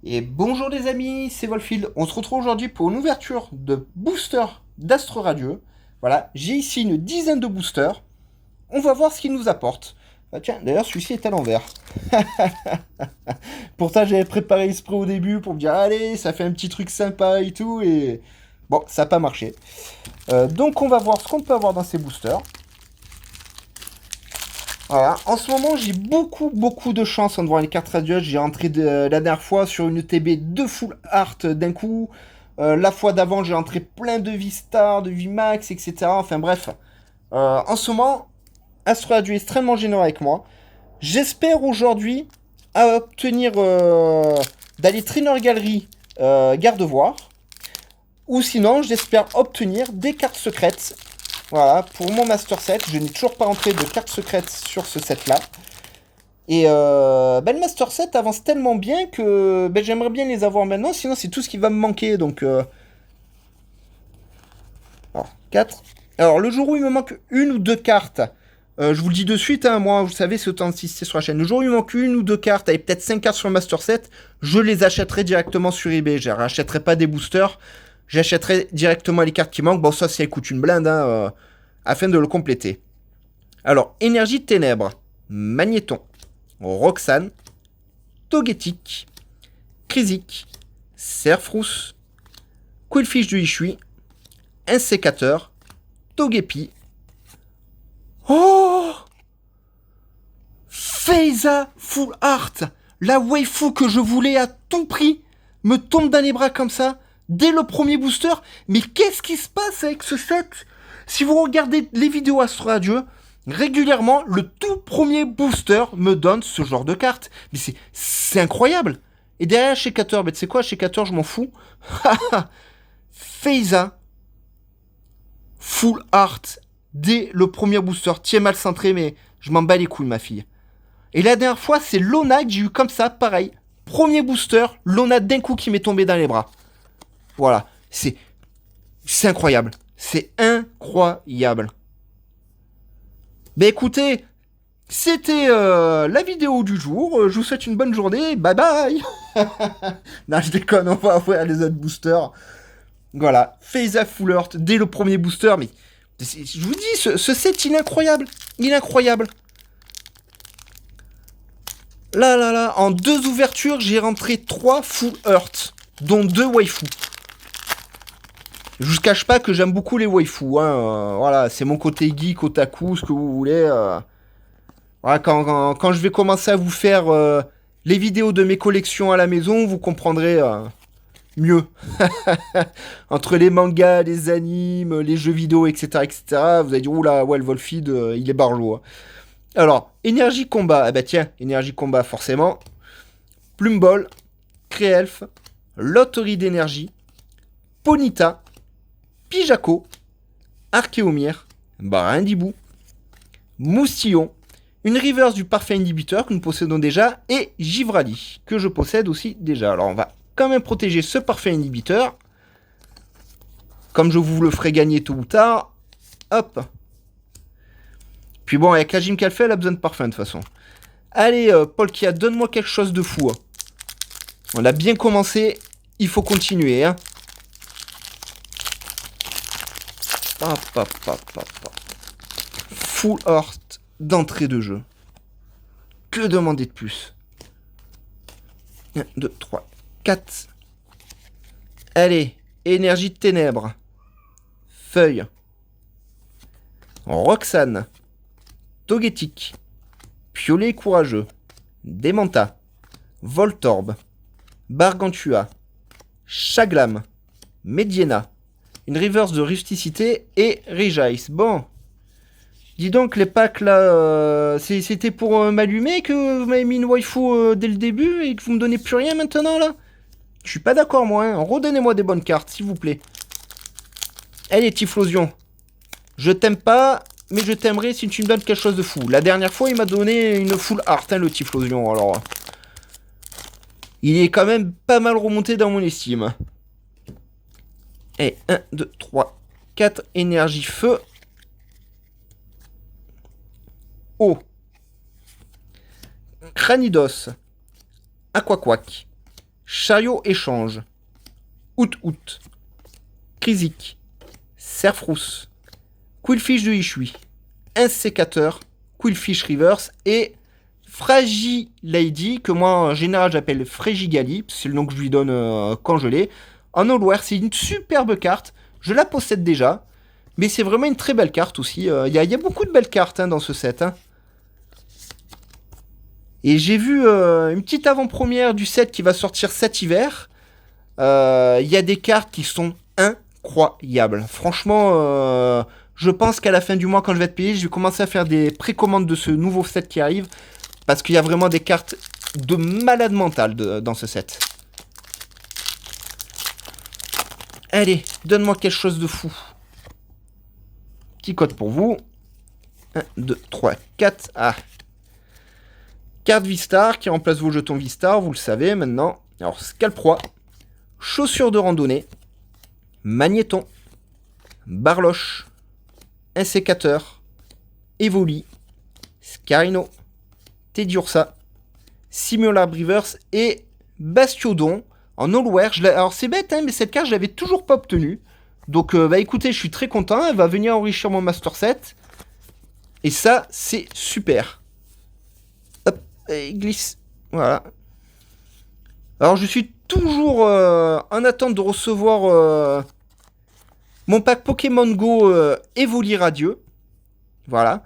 Et bonjour les amis, c'est Wolfield. On se retrouve aujourd'hui pour une ouverture de booster d'Astre Radieux. Voilà, j'ai ici une dizaine de boosters. On va voir ce qu'ils nous apportent. Ah, tiens, d'ailleurs celui-ci est à l'envers. Pourtant j'avais préparé exprès au début pour me dire allez, ça fait un petit truc sympa et tout. Et bon, ça n'a pas marché. Donc on va voir ce qu'on peut avoir dans ces boosters. Voilà, en ce moment j'ai beaucoup de chance en devant les cartes radieuses. J'ai rentré la dernière fois sur une TB 2 full art d'un coup. La fois d'avant j'ai rentré plein de V-Star, de V-Max, etc. Enfin bref. En ce moment, Astro Radio est extrêmement généreux avec moi. J'espère aujourd'hui obtenir d'aller Trainer Gallery Gardevoir. Ou sinon j'espère obtenir des cartes secrètes. Voilà, pour mon Master Set, je n'ai toujours pas rentré de cartes secrètes sur ce set-là. Et le Master Set avance tellement bien que j'aimerais bien les avoir maintenant, sinon c'est tout ce qui va me manquer. Donc, alors, 4. Alors, le jour où il me manque une ou deux cartes, je vous le dis de suite, hein, moi, vous savez, c'est autant d'insister sur la chaîne. Le jour où il me manque une ou deux cartes, avec peut-être 5 cartes sur le Master Set, je les achèterai directement sur eBay. Je ne rachèterai pas des boosters, j'achèterai directement les cartes qui manquent. Bon, ça coûte une blinde, hein, afin de le compléter. Alors, Énergie de Ténèbres, Magnéton, Roxane, Togetic, Krizik, Serfrousse, Quillfish du Ishui, Insécateur, Togepi. Oh, Feiza Full Art, la waifu que je voulais à tout prix, me tombe dans les bras comme ça, dès le premier booster. Mais qu'est-ce qui se passe avec ce set? Si vous regardez les vidéos Astro Radieux, régulièrement, le tout premier booster me donne ce genre de carte. Mais c'est incroyable. Et derrière Shacator, tu sais quoi, Shacator, je m'en fous. Feiza, Full Art, dès le premier booster. Tiens, mal centré, mais je m'en bats les couilles, ma fille. Et la dernière fois, c'est Lona que j'ai eu comme ça, pareil. Premier booster, Lona d'un coup qui m'est tombé dans les bras. Voilà, c'est incroyable. C'est incroyable. Ben écoutez, c'était la vidéo du jour. Je vous souhaite une bonne journée. Bye bye. Non, je déconne, on va ouvrir les autres boosters. Voilà, Feiza Full Art dès le premier booster. Mais je vous dis, ce set, il est incroyable. Il est incroyable. Là, en 2 ouvertures, j'ai rentré 3 Full Earth, dont 2 waifu. Je vous cache pas que j'aime beaucoup les waifus, hein. Voilà, c'est mon côté geek, otaku, ce que vous voulez. Voilà, quand je vais commencer à vous faire les vidéos de mes collections à la maison, vous comprendrez mieux. Entre les mangas, les animes, les jeux vidéo, etc., vous allez dire, oula, ouais, le Wolfid, il est barjot, hein. Alors, énergie combat. Ah bah tiens, énergie combat, forcément. Plumball, Créelf, Loterie d'énergie, Ponita, Pijaco, Archéomir, Brindibou, Moustillon, une reverse du parfait inhibiteur que nous possédons déjà, et Givrali, que je possède aussi déjà. Alors on va quand même protéger ce parfait inhibiteur, comme je vous le ferai gagner tôt ou tard. Hop. Puis bon, avec la gym qu'elle fait, elle a besoin de parfum de toute façon. Allez, Polkia, donne-moi quelque chose de fou. On a bien commencé, il faut continuer, hein. Hop. Full Art d'entrée de jeu. Que demander de plus? 1, 2, 3, 4. Allez, énergie de ténèbres. Feuille. Roxane. Togetic. Piolet courageux. Démenta. Voltorb. Bargantua. Chaglam. Mediena. Une reverse de rusticité et Regice. Bon. Dis donc, les packs là, c'était pour m'allumer que vous m'avez mis une waifu dès le début et que vous me donnez plus rien maintenant là? Je suis pas d'accord moi, hein. Redonnez-moi des bonnes cartes, s'il vous plaît. Allez, Typhlosion. Je t'aime pas, mais je t'aimerai si tu me donnes quelque chose de fou. La dernière fois, il m'a donné une full art, hein, le Typhlosion, alors. Il est quand même pas mal remonté dans mon estime. Et 1, 2, 3, 4, énergie feu. Eau. Cranidos. Aquaquac. Chariot échange. Out. Krizik. Serfrousse. Quillfish de Ishui. Un sécateur. Quillfish Reverse. Et Fragi Lady, que moi en général j'appelle Frégigali, c'est le nom que je lui donne quand je l'ai. En Allware, c'est une superbe carte. Je la possède déjà. Mais c'est vraiment une très belle carte aussi. Il y a beaucoup de belles cartes dans ce set. Et j'ai vu une petite avant-première du set qui va sortir cet hiver. Il y a des cartes qui sont incroyables. Franchement, je pense qu'à la fin du mois, quand je vais être payé, je vais commencer à faire des précommandes de ce nouveau set qui arrive. Parce qu'il y a vraiment des cartes de malade mental dans ce set. Allez, donne-moi quelque chose de fou. Petit code pour vous. 1, 2, 3, 4. Ah. Carte Vistar qui remplace vos jetons Vistar, vous le savez maintenant. Alors, Scalproie. Chaussures de randonnée. Magnéton. Barloche. Un sécateur. Evoli. Scarino. Teddiursa. Simular Brivers et Bastiodon. En Allware, alors c'est bête, mais cette carte, je l'avais toujours pas obtenue. Donc, écoutez, je suis très content. Elle va venir enrichir mon Master Set. Et ça, c'est super. Hop, et glisse. Voilà. Alors, je suis toujours en attente de recevoir mon pack Pokémon Go Evoli Radieux. Voilà.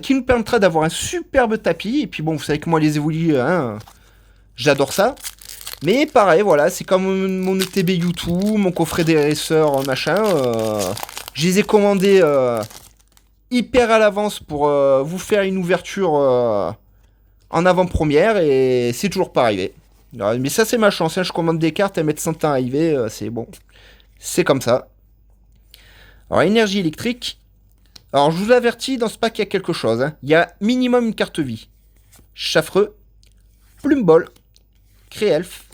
Qui nous permettra d'avoir un superbe tapis. Et puis, bon, vous savez que moi, les Evoli, j'adore ça. Mais pareil, voilà, c'est comme mon ETB YouTube, mon coffret des racers, machin. Je les ai commandés hyper à l'avance pour vous faire une ouverture en avant-première et c'est toujours pas arrivé. Mais ça, c'est ma chance. Je commande des cartes, elles mettent 100 ans à arriver. C'est bon. C'est comme ça. Alors, énergie électrique. Alors, je vous avertis, dans ce pack, il y a quelque chose. Il y a minimum une carte vie. Chaffreux, Plumball, Créelf,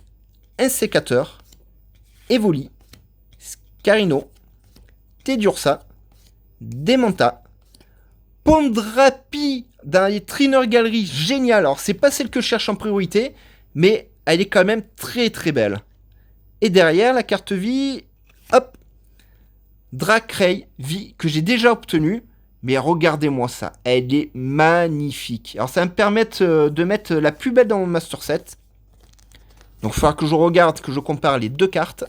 un sécateur, Evoli, Scarino, Teddiursa, Demanta, Pondrapi dans les Trainer Gallery, génial. Alors, c'est pas celle que je cherche en priorité, mais elle est quand même très très belle. Et derrière, la carte vie, hop, Dracray vie que j'ai déjà obtenue. Mais regardez-moi ça, elle est magnifique. Alors, ça va me permettre de mettre la plus belle dans mon Master Set. Donc, il faudra que je regarde, que je compare les deux cartes.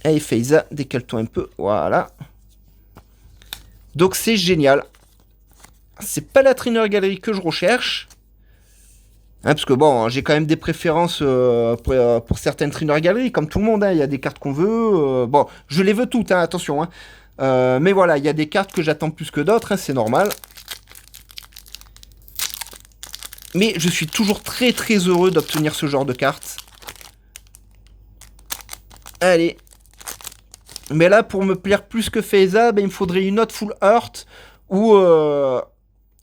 Allez, Faiza, décale-toi un peu. Voilà. Donc, c'est génial. C'est pas la Trainer Gallery que je recherche. Parce que bon, j'ai quand même des préférences pour certaines Trainer Gallery, comme tout le monde. Il y a des cartes qu'on veut. Bon, je les veux toutes, attention. Mais voilà, il y a des cartes que j'attends plus que d'autres, c'est normal. Mais je suis toujours très très heureux d'obtenir ce genre de cartes. Allez. Mais là, pour me plaire plus que Faiza, il me faudrait une autre Full Heart ou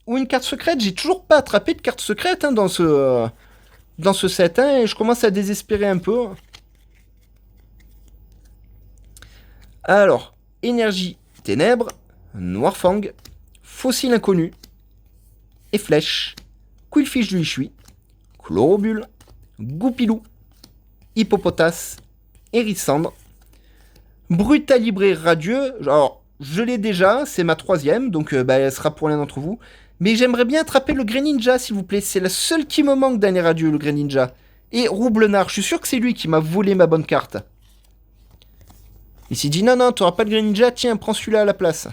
une carte secrète. J'ai toujours pas attrapé de carte secrète dans ce set. Et je commence à désespérer un peu. Alors, énergie ténèbres, Noirfang, fossile inconnu, et flèche. Quillfish du Ishui, Chlorobule, Goupilou, Hippopotas, Hérissandre, Brutalibré Radieux. Alors, je l'ai déjà, c'est ma troisième, donc elle sera pour l'un d'entre vous. Mais j'aimerais bien attraper le Greninja, s'il vous plaît. C'est la seule qui me manque d'un Radieux, le Greninja. Et Roublenard, je suis sûr que c'est lui qui m'a volé ma bonne carte. Il s'est dit, non, tu n'auras pas de Greninja, tiens, prends celui-là à la place.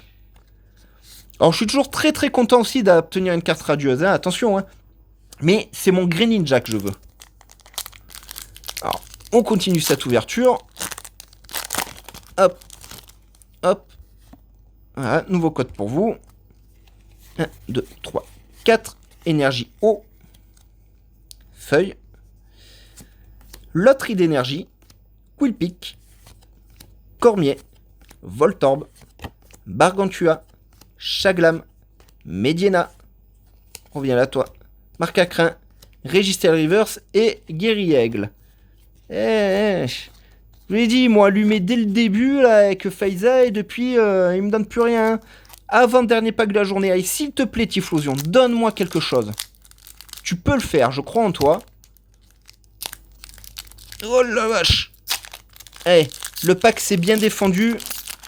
Alors, je suis toujours très très content aussi d'obtenir une carte radieuse, attention, Mais c'est mon Greninja que je veux. Alors, on continue cette ouverture. Hop. Hop. Voilà, nouveau code pour vous. 1, 2, 3, 4. Énergie eau. Feuille. Loterie d'énergie. Quillpick. Cormier. Voltorb. Bargantua. Chaglam. Mediena. Reviens là, toi. Marcacrin, Registel Reverse et Guerriaigle. Je vous l'ai dit, moi, allumé dès le début là, avec Faiza et depuis, il me donne plus rien. Avant-dernier pack de la journée. Allez, s'il te plaît, Typhlosion, donne-moi quelque chose. Tu peux le faire, je crois en toi. Oh la vache. Eh, le pack s'est bien défendu.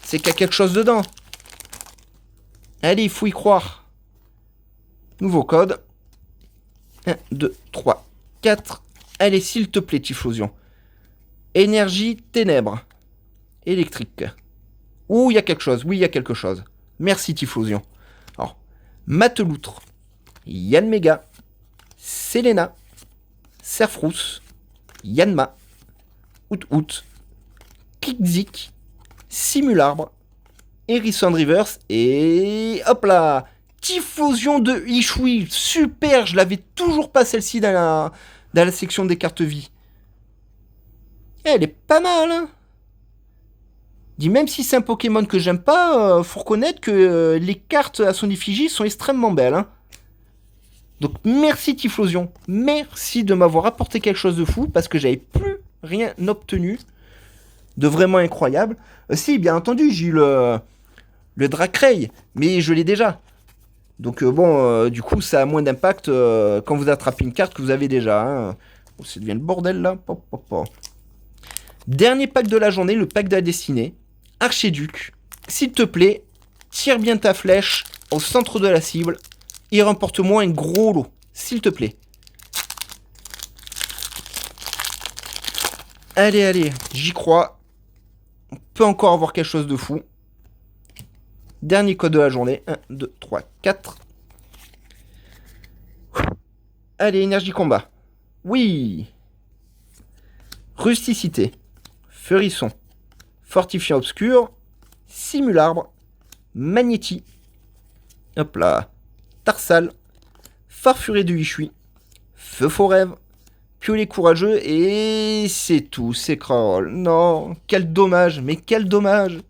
C'est qu'il y a quelque chose dedans. Allez, il faut y croire. Nouveau code. 1, 2, 3, 4. Allez, s'il te plaît, Typhlosion. Énergie, ténèbres. Électrique. Ouh, il y a quelque chose. Oui, il y a quelque chose. Merci, Typhlosion. Alors, Mateloutre. Yann Méga. Selena. Serfrousse. Yanma. Out. Kikzik. Simularbre. Hérisson Rivers. Et hop là. Typhlosion de Ishui. Super, je l'avais toujours pas celle-ci dans la section des cartes vie. Elle est pas mal, hein. Dis, même si c'est un Pokémon que j'aime pas, faut reconnaître que les cartes à son effigie sont extrêmement belles, hein. Donc merci Typhlosion, merci de m'avoir apporté quelque chose de fou, parce que j'avais plus rien obtenu de vraiment incroyable. Si, bien entendu, j'ai eu le Dracray, mais je l'ai déjà. Donc du coup, ça a moins d'impact quand vous attrapez une carte que vous avez déjà, hein. Oh, ça devient le bordel, là. Dernier pack de la journée, le pack de la destinée. Archéduc, s'il te plaît, tire bien ta flèche au centre de la cible et remporte-moi un gros lot, s'il te plaît. Allez, j'y crois. On peut encore avoir quelque chose de fou. Dernier code de la journée. 1, 2, 3, 4. Allez, énergie combat. Oui. Rusticité. Feurisson. Fortifiant obscur. Simularbre. Magnéti. Hop là. Tarsal. Farfuré de Ishui. Feu faux rêve. Piolet courageux. Et c'est tout. C'est Crawl. Non. Quel dommage. Mais quel dommage.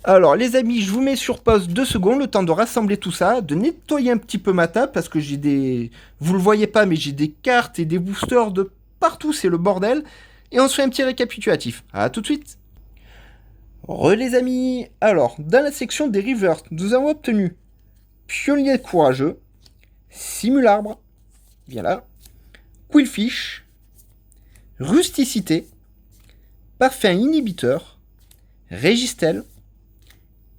Alors les amis, je vous mets sur pause 2 secondes, le temps de rassembler tout ça, de nettoyer un petit peu ma table, parce que j'ai des... Vous le voyez pas, mais j'ai des cartes et des boosters de partout, c'est le bordel. Et on se fait un petit récapitulatif. À tout de suite. Les amis. Alors, dans la section des Rivers, nous avons obtenu Pionnier courageux, Simularbre, bien là, Quillfish, Rusticité, Parfum inhibiteur, Régistel,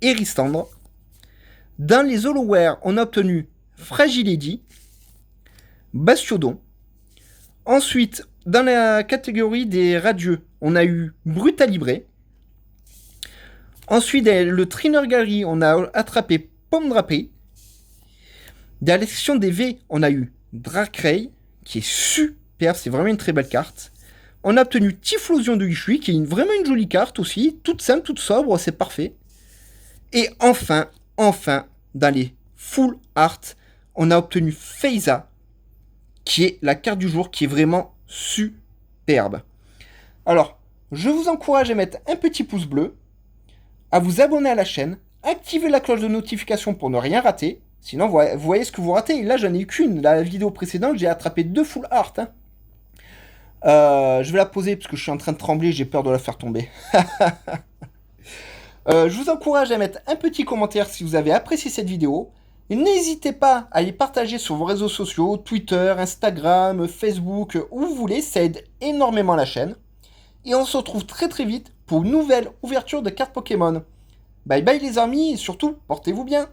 Héristandre. Dans les Holoware, on a obtenu Fragiledy, Bastiodon. Ensuite, dans la catégorie des radieux, on a eu Brutalibré. Ensuite, dans le Trainer Gallery, on a attrapé Pomdrapé. Dans la section des V, on a eu Dracray, qui est super, c'est vraiment une très belle carte. On a obtenu Typhlosion de Ishui, qui est vraiment une jolie carte aussi, toute simple, toute sobre, c'est parfait. Et enfin, dans les Full Art, on a obtenu Feiza, qui est la carte du jour, qui est vraiment superbe. Alors, je vous encourage à mettre un petit pouce bleu, à vous abonner à la chaîne, activer la cloche de notification pour ne rien rater. Sinon, vous voyez ce que vous ratez. Là, j'en ai eu qu'une. La vidéo précédente, j'ai attrapé 2 Full Art. Hein. Je vais la poser parce que je suis en train de trembler, j'ai peur de la faire tomber. Je vous encourage à mettre un petit commentaire si vous avez apprécié cette vidéo. Et n'hésitez pas à les partager sur vos réseaux sociaux, Twitter, Instagram, Facebook, où vous voulez. Ça aide énormément la chaîne. Et on se retrouve très très vite pour une nouvelle ouverture de cartes Pokémon. Bye bye les amis et surtout, portez-vous bien.